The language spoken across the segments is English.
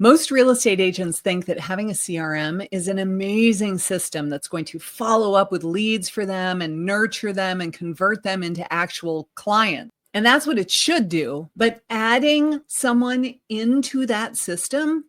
Most real estate agents think that having a CRM is an amazing system that's going to follow up with leads for them and nurture them and convert them into actual clients. And that's what it should do. But adding someone into that system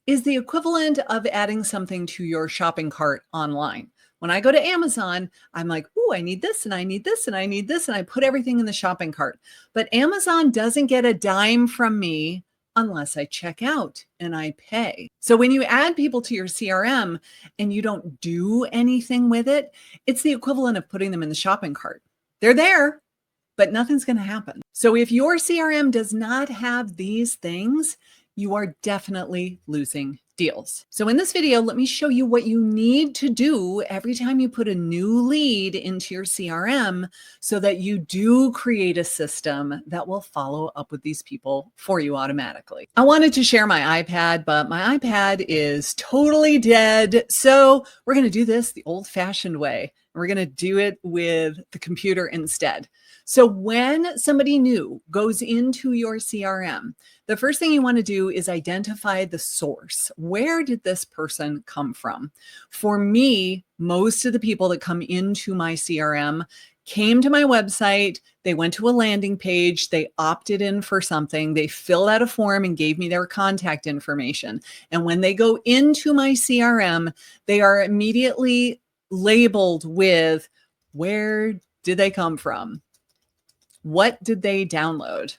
is the equivalent of adding something to your shopping cart online. When I go to Amazon, I'm like, oh, I need this and I need this and I need this. And I put everything in the shopping cart. But Amazon doesn't get a dime from me unless I check out and I pay. So when you add people to your CRM and you don't do anything with it, it's the equivalent of putting them in the shopping cart. They're there, but nothing's going to happen. So if your CRM does not have these things, you are definitely losing deals. So in this video, let me show you what you need to do every time you put a new lead into your CRM so that you do create a system that will follow up with these people for you automatically. I wanted to share my iPad, but my iPad is totally dead. So we're going to do this the old-fashioned way. We're going to do it with the computer instead. So when somebody new goes into your CRM, the first thing you want to do is identify the source. Where did this person come from? For me, most of the people that come into my CRM came to my website, they went to a landing page, they opted in for something, they filled out a form and gave me their contact information. And when they go into my CRM, they are immediately labeled with where did they come from? What did they download?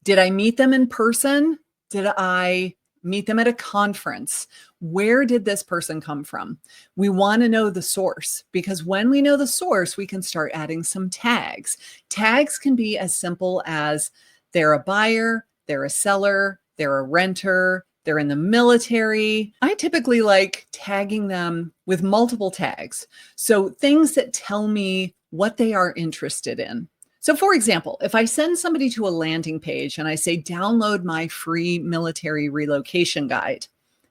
Did I meet them in person? Did I meet them at a conference? Where did this person come from? We want to know the source, because when we know the source, we can start adding some tags. Tags can be as simple as they're a buyer, they're a seller, they're a renter, they're in the military. I typically like tagging them with multiple tags. So things that tell me what they are interested in. So for example, if I send somebody to a landing page and I say, download my free military relocation guide,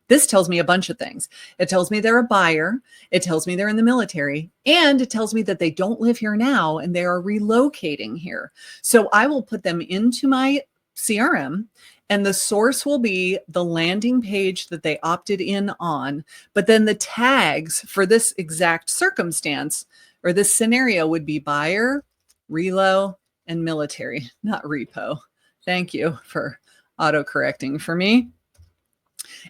this tells me a bunch of things. It tells me they're a buyer. It tells me they're in the military, and it tells me that they don't live here now and they are relocating here. So I will put them into my CRM, and the source will be the landing page that they opted in on. But then the tags for this exact circumstance or this scenario would be buyer, relo, and military, not repo. Thank you for auto-correcting for me.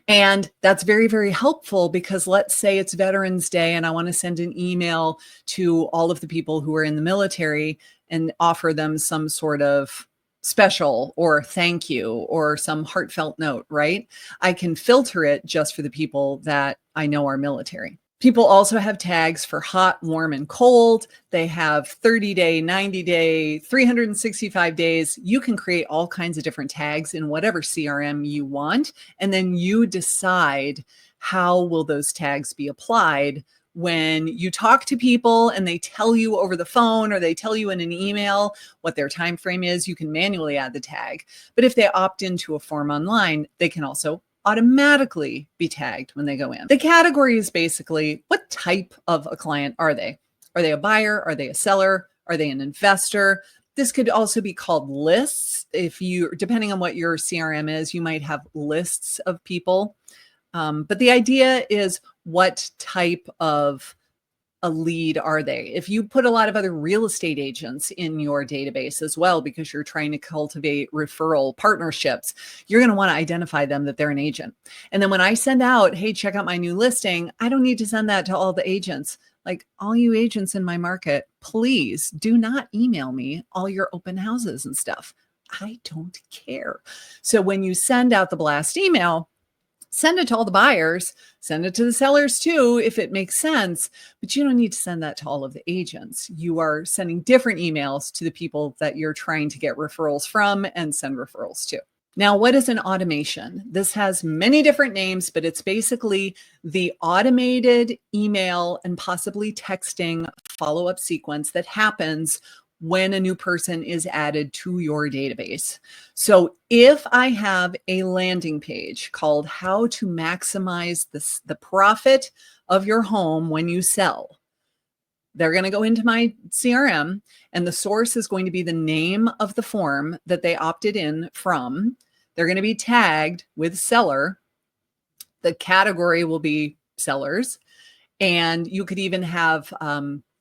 And that's very, very helpful, because let's say it's Veterans Day and I want to send an email to all of the people who are in the military and offer them some sort of special or thank you or some heartfelt note, right? I can filter it just for the people that I know are military. People also have tags for hot, warm, and cold. They have 30-day, 90-day, 365 days. You can create all kinds of different tags in whatever CRM you want. And then you decide how will those tags be applied when you talk to people and they tell you over the phone or they tell you in an email what their time frame is. You can manually add the tag. But if they opt into a form online, they can also automatically be tagged when they go in. The category is basically, what type of a client are they? Are they a buyer? Are they a seller? Are they an investor? This could also be called lists. If you, depending on what your CRM is, you might have lists of people. But the idea is, what type of a lead are they? If you put a lot of other real estate agents in your database as well, because you're trying to cultivate referral partnerships, you're going to want to identify them that they're an agent. And then when I send out, hey, check out my new listing, I don't need to send that to all the agents. Like, all you agents in my market, please do not email me all your open houses and stuff. I don't care. So when you send out the blast email, send it to all the buyers, send it to the sellers too, if it makes sense, but you don't need to send that to all of the agents. You are sending different emails to the people that you're trying to get referrals from and send referrals to. Now, what is an automation? This has many different names, but it's basically the automated email and possibly texting follow-up sequence that happens when a new person is added to your database. So if I have a landing page called How to Maximize the Profit of Your Home When You Sell, they're going to go into my CRM, and the source is going to be the name of the form that they opted in from. They're going to be tagged with seller. The category will be sellers. And you could even have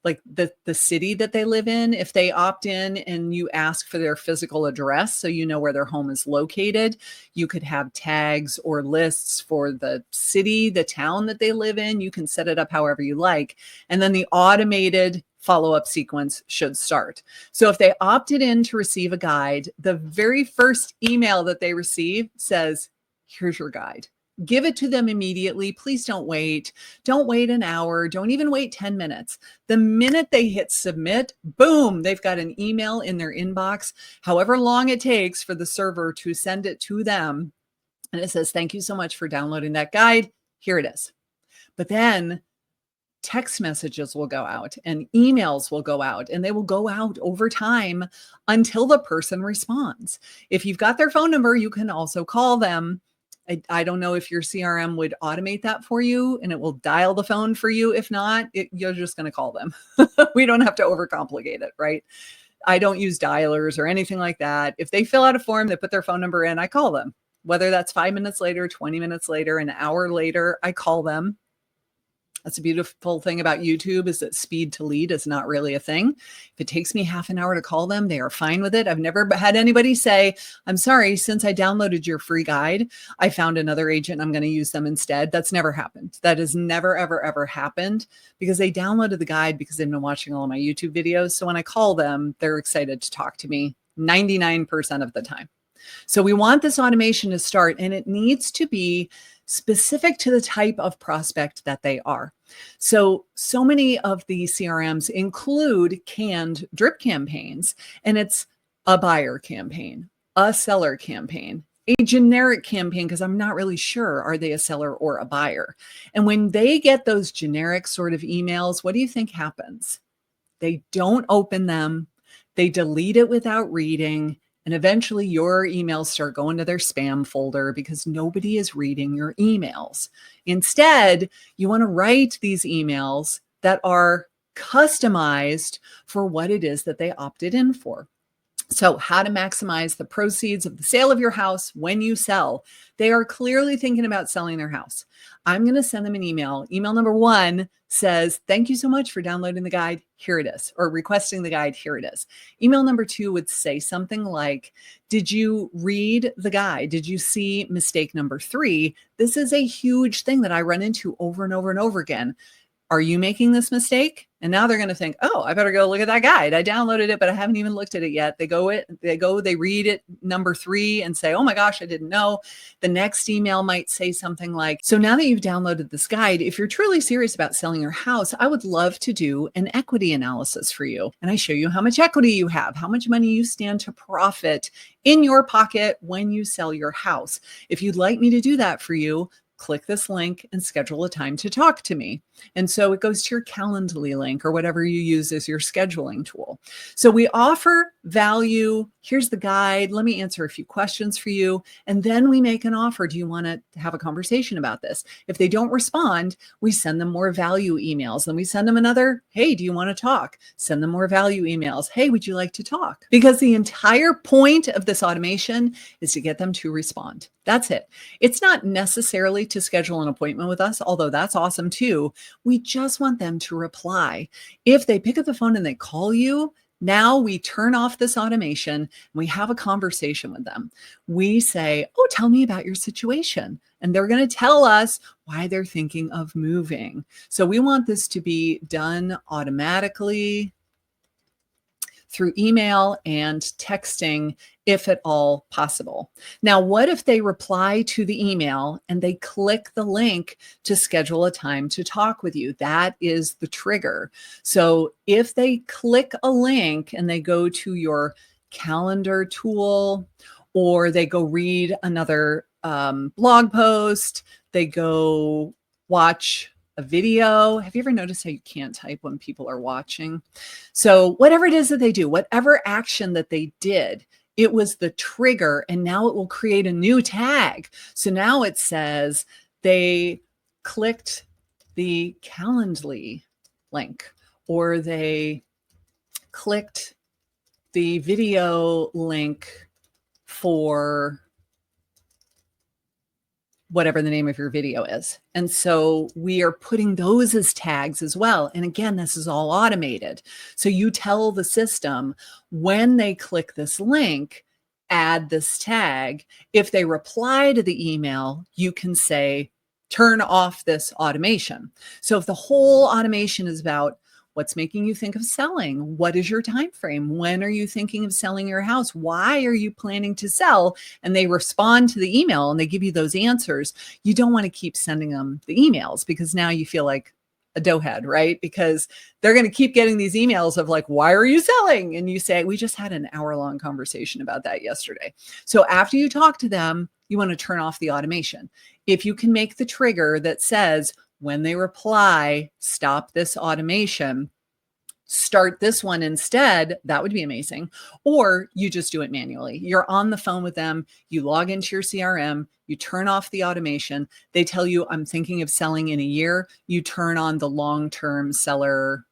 like the city that they live in. If they opt in and you ask for their physical address, so you know where their home is located, you could have tags or lists for the city, the town that they live in. You can set it up however you like. And then the automated follow-up sequence should start. So if they opted in to receive a guide, the very first email that they receive says, here's your guide. Give it to them immediately. Please don't wait. Don't wait an hour. Don't even wait 10 minutes. The minute they hit submit, boom, they've got an email in their inbox, however long it takes for the server to send it to them. And it says, thank you so much for downloading that guide. Here it is. But then text messages will go out and emails will go out, and they will go out over time until the person responds. If you've got their phone number, you can also call them. I don't know if your CRM would automate that for you and it will dial the phone for you. If not, you're just going to call them. We don't have to overcomplicate it, right? I don't use dialers or anything like that. If they fill out a form, they put their phone number in, I call them. Whether that's 5 minutes later, 20 minutes later, an hour later, I call them. That's a beautiful thing about YouTube, is that speed to lead is not really a thing. If it takes me half an hour to call them, they are fine with it. I've never had anybody say, I'm sorry, since I downloaded your free guide, I found another agent. I'm going to use them instead. That's never happened. That has never, ever, ever happened, because they downloaded the guide because they've been watching all of my YouTube videos. So when I call them, they're excited to talk to me 99% of the time. So we want this automation to start, and it needs to be specific to the type of prospect that they are. So many of the CRMs include canned drip campaigns, and it's a buyer campaign, a seller campaign, a generic campaign, because I'm not really sure, are they a seller or a buyer? And when they get those generic sort of emails, what do you think happens? They don't open them. They delete it without reading. And eventually your emails start going to their spam folder because nobody is reading your emails. Instead, you want to write these emails that are customized for what it is that they opted in for. So how to maximize the proceeds of the sale of your house when you sell. They are clearly thinking about selling their house. I'm going to send them an email. Email number 1 says, thank you so much for downloading the guide. Here it is. Or requesting the guide. Here it is. Email number 2 would say something like, did you read the guide? Did you see mistake number 3? This is a huge thing that I run into over and over and over again. Are you making this mistake? And now they're going to think, oh, I better go look at that guide. I downloaded it, but I haven't even looked at it yet. They read it, number 3, and say, oh my gosh, I didn't know. The next email might say something like, so now that you've downloaded this guide, if you're truly serious about selling your house, I would love to do an equity analysis for you. And I show you how much equity you have, how much money you stand to profit in your pocket when you sell your house. If you'd like me to do that for you, click this link and schedule a time to talk to me. And so it goes to your Calendly link or whatever you use as your scheduling tool. So we offer value. Here's the guide. Let me answer a few questions for you. And then we make an offer. Do you want to have a conversation about this? If they don't respond, we send them more value emails. Then we send them another, hey, do you want to talk? Send them more value emails. Hey, would you like to talk? Because the entire point of this automation is to get them to respond. That's it. It's not necessarily to schedule an appointment with us, although that's awesome too. We just want them to reply. If they pick up the phone and they call you, now we turn off this automation and we have a conversation with them. We say, oh, tell me about your situation. And they're going to tell us why they're thinking of moving. So we want this to be done automatically through email and texting, if at all possible. Now, what if they reply to the email and they click the link to schedule a time to talk with you? That is the trigger. So if they click a link and they go to your calendar tool, or they go read another blog post, they go watch a video. Have you ever noticed how you can't type when people are watching? So whatever it is that they do, whatever action that they did, it was the trigger, and now it will create a new tag. So now it says they clicked the Calendly link, or they clicked the video link for whatever the name of your video is. And so we are putting those as tags as well. And again, this is all automated. So you tell the system when they click this link, add this tag. If they reply to the email, you can say, turn off this automation. So if the whole automation is about what's making you think of selling, what is your time frame, when are you thinking of selling your house, why are you planning to sell, and they respond to the email and they give you those answers, you don't want to keep sending them the emails because now you feel like a doughhead, right? Because they're going to keep getting these emails of like, why are you selling? And you say, we just had an hour-long conversation about that yesterday. So after you talk to them, you want to turn off the automation. If you can make the trigger that says, when they reply, stop this automation, start this one instead, that would be amazing. Or you just do it manually. You're on the phone with them, you log into your CRM, you turn off the automation. They tell you, I'm thinking of selling in a year. You turn on the long-term seller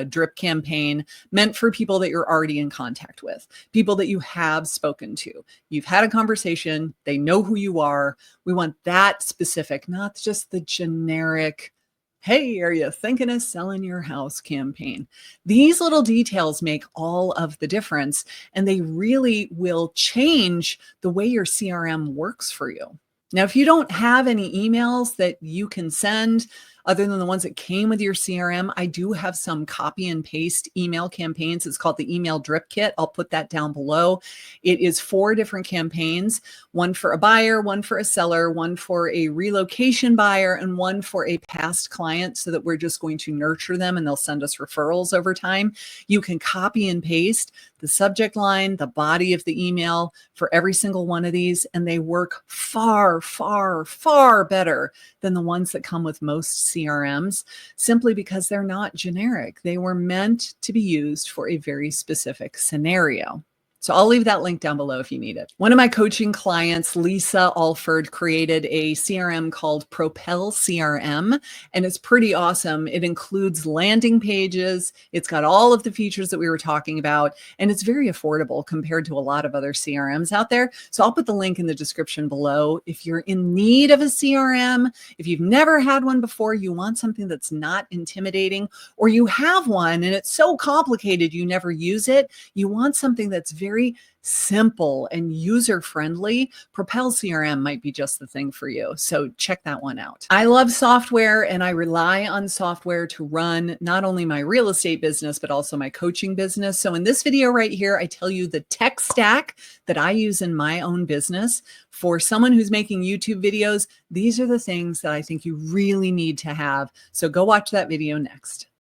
drip campaign meant for people that you're already in contact with, people that you have spoken to. You've had a conversation. They know who you are. We want that specific, not just the generic, hey, are you thinking of selling your house campaign? These little details make all of the difference, and they really will change the way your CRM works for you. Now, if you don't have any emails that you can send other than the ones that came with your CRM, I do have some copy and paste email campaigns. It's called the Email Drip Kit. I'll put that down below. It is 4 different campaigns, one for a buyer, one for a seller, one for a relocation buyer, and one for a past client, so that we're just going to nurture them and they'll send us referrals over time. You can copy and paste the subject line, the body of the email for every single one of these, and they work far, far, far better than the ones that come with most CRMs, simply because they're not generic. They were meant to be used for a very specific scenario. So I'll leave that link down below if you need it. One of my coaching clients, Lisa Alford, created a CRM called Propel CRM, and it's pretty awesome. It includes landing pages. It's got all of the features that we were talking about, and it's very affordable compared to a lot of other CRMs out there. So I'll put the link in the description below. If you're in need of a CRM, if you've never had one before, you want something that's not intimidating, or you have one and it's so complicated you never use it, you want something that's very simple and user-friendly, Propel CRM might be just the thing for you. So check that one out. I love software, and I rely on software to run not only my real estate business, but also my coaching business. So in this video right here, I tell you the tech stack that I use in my own business. For someone who's making YouTube videos, these are the things that I think you really need to have. So go watch that video next.